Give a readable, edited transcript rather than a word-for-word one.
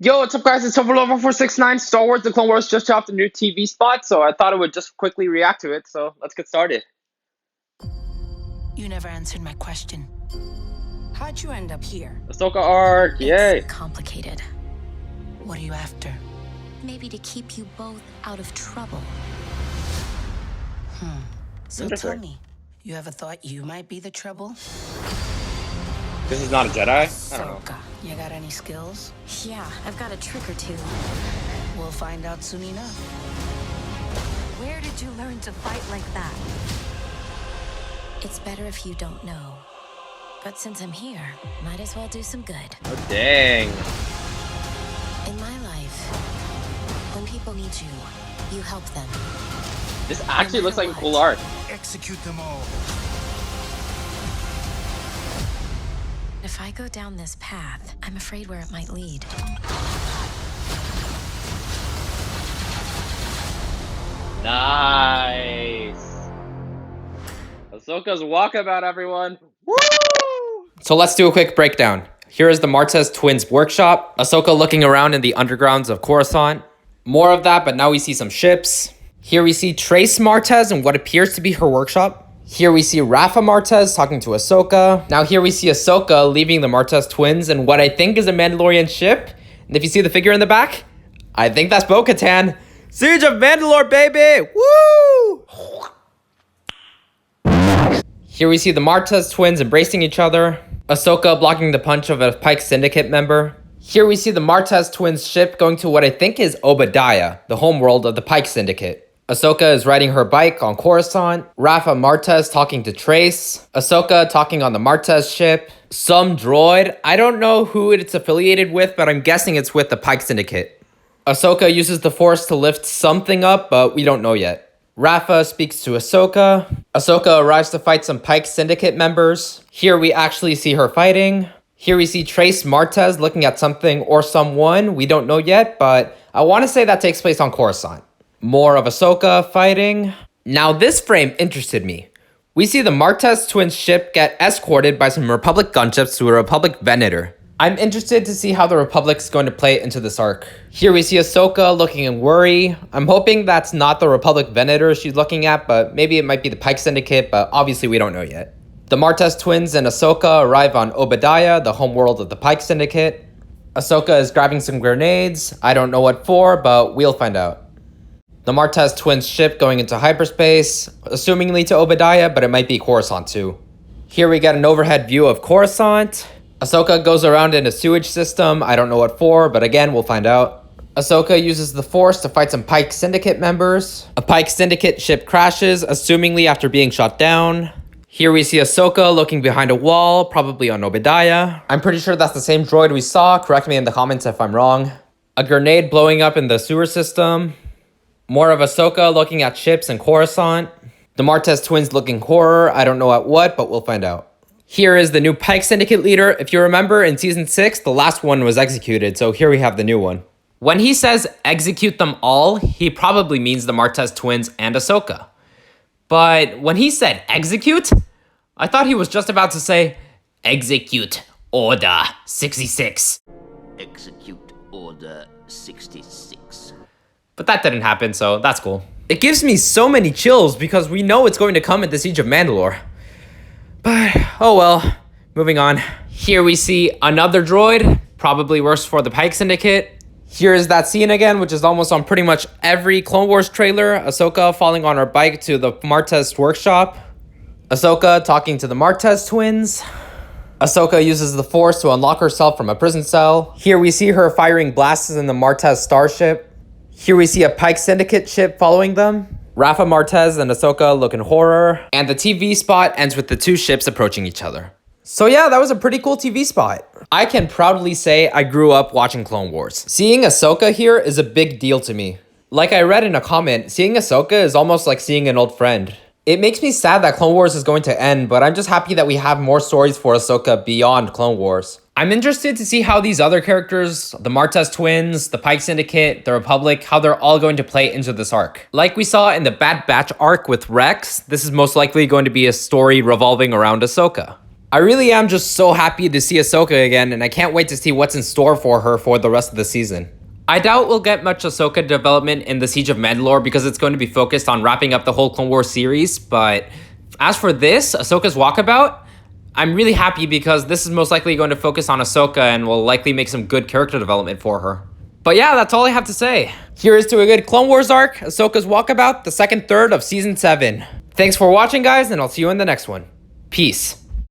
Yo, what's up, guys? It's Overlord1469. Star Wars The Clone Wars just dropped a new TV spot, so I thought I would just quickly react to it. So let's get started. You never answered my question. How'd you end up here? Ahsoka arc, yay! It's complicated. What are you after? Maybe to keep you both out of trouble. So Interesting. tell me, you ever thought you might be the trouble? This is not a Jedi? I don't know. Ahsoka, you got any skills? Yeah, I've got a trick or two. We'll find out soon enough. Where did you learn to fight like that? It's better if you don't know. But since I'm here, might as well do some good. Oh, dang. In my life, when people need you, you help them. This actually looks like a cool arc. Execute them all. If I go down this path, I'm afraid where it might lead. Nice. Ahsoka's walkabout, everyone. Woo! So let's do a quick breakdown. Here is the Martez twins workshop. Ahsoka looking around in the undergrounds of Coruscant. More of that, but now we see some ships. Here we see Trace Martez in what appears to be her workshop. Here we see Rafa Martez talking to Ahsoka. Now here we see Ahsoka leaving the Martez twins in what I think is a Mandalorian ship. And if you see the figure in the back, I think that's Bo-Katan. Siege of Mandalore, baby! Woo! Here we see the Martez twins embracing each other. Ahsoka blocking the punch of a Pike Syndicate member. Here we see the Martez twins ship going to what I think is Obadiah, the homeworld of the Pike Syndicate. Ahsoka is riding her bike on Coruscant. Rafa Martez talking to Trace. Ahsoka talking on the Martez ship. Some droid. I don't know who it's affiliated with, but I'm guessing it's with the Pike Syndicate. Ahsoka uses the Force to lift something up, but we don't know yet. Rafa speaks to Ahsoka. Ahsoka arrives to fight some Pike Syndicate members. Here we actually see her fighting. Here we see Trace Martez looking at something or someone. We don't know yet, but I want to say that takes place on Coruscant. More of Ahsoka fighting. Now this frame interested me. We see the Martez twins ship get escorted by some Republic gunships to a Republic Venator. I'm interested to see how the Republic's going to play into this arc. Here we see Ahsoka looking in worry. I'm hoping that's not the Republic Venator she's looking at, but maybe it might be the Pike Syndicate, but obviously we don't know yet. The Martez twins and Ahsoka arrive on Obadiah, the homeworld of the Pike Syndicate. Ahsoka is grabbing some grenades. I don't know what for, but we'll find out. The Martez twins ship going into hyperspace, assumingly to Obadiah, but it might be Coruscant too. Here we get an overhead view of Coruscant. Ahsoka goes around in a sewage system. I don't know what for, but again, we'll find out. Ahsoka uses the Force to fight some Pike Syndicate members. A Pike Syndicate ship crashes, assumingly after being shot down. Here we see Ahsoka looking behind a wall, probably on Obadiah. I'm pretty sure that's the same droid we saw. Correct me in the comments if I'm wrong. A grenade blowing up in the sewer system. More of Ahsoka looking at ships in Coruscant. The Martez twins looking horror. I don't know at what, but we'll find out. Here is the new Pike Syndicate leader. If you remember, in Season 6, the last one was executed, so here we have the new one. When he says execute them all, he probably means the Martez twins and Ahsoka. But when he said execute, I thought he was just about to say execute Order 66. Execute Order 66. But that didn't happen, so that's cool. It gives me so many chills because we know it's going to come at the Siege of Mandalore. But, oh well. Moving on. Here we see another droid, probably worse for the Pike Syndicate. Here is that scene again, which is almost on pretty much every Clone Wars trailer. Ahsoka falling on her bike to the Martez workshop. Ahsoka talking to the Martez twins. Ahsoka uses the Force to unlock herself from a prison cell. Here we see her firing blasts in the Martez starship. Here we see a Pike Syndicate ship following them. Rafa Martez and Ahsoka look in horror. And the TV spot ends with the two ships approaching each other. So yeah, that was a pretty cool TV spot. I can proudly say I grew up watching Clone Wars. Seeing Ahsoka here is a big deal to me. Like I read in a comment, seeing Ahsoka is almost like seeing an old friend. It makes me sad that Clone Wars is going to end, but I'm just happy that we have more stories for Ahsoka beyond Clone Wars. I'm interested to see how these other characters, the Martez twins, the Pike Syndicate, the Republic, how they're all going to play into this arc. Like we saw in the Bad Batch arc with Rex, this is most likely going to be a story revolving around Ahsoka. I really am just so happy to see Ahsoka again, and I can't wait to see what's in store for her for the rest of the season. I doubt we'll get much Ahsoka development in the Siege of Mandalore because it's going to be focused on wrapping up the whole Clone Wars series, but as for this, Ahsoka's Walkabout, I'm really happy because this is most likely going to focus on Ahsoka and will likely make some good character development for her. But yeah, that's all I have to say. Here is to a good Clone Wars arc, Ahsoka's Walkabout, the second third of Season 7. Thanks for watching, guys, and I'll see you in the next one. Peace.